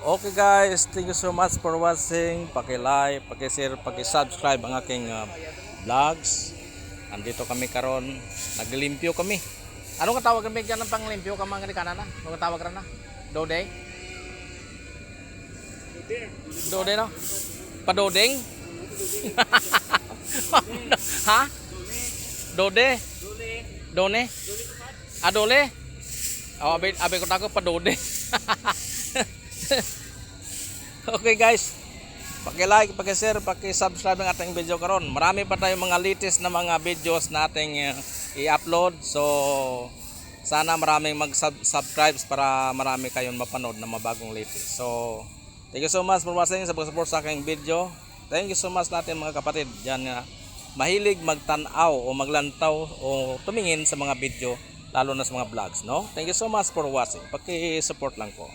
Okay guys, thank you so much for watching. Paki-like, paki-share, paki-subscribe ang aking vlogs. Andito kami karon, naglimpyo kami. Ano ka tawag kami diyan ng panglimpyo ka mga kanana? Ano ka tawag ra na? Dode? Dode no? Padodeng? Ha? Dode? Done? Adole? Oh, abi ko tako padode. Okay guys, paki-like, paki-share, paki-subscribe ng ating video karon. Marami pa tayong mga latest na mga videos nating i-upload. So sana maraming mag-subscribe para marami kayong mapanood na mabagong latest. So thank you so much for watching, sa pag-support sa aking video. Thank you so much natin mga kapatid diyan nga mahilig magtanaw o maglantaw o tumingin sa mga video, lalo na sa mga vlogs, no? Thank you so much for watching. Paki-support lang po.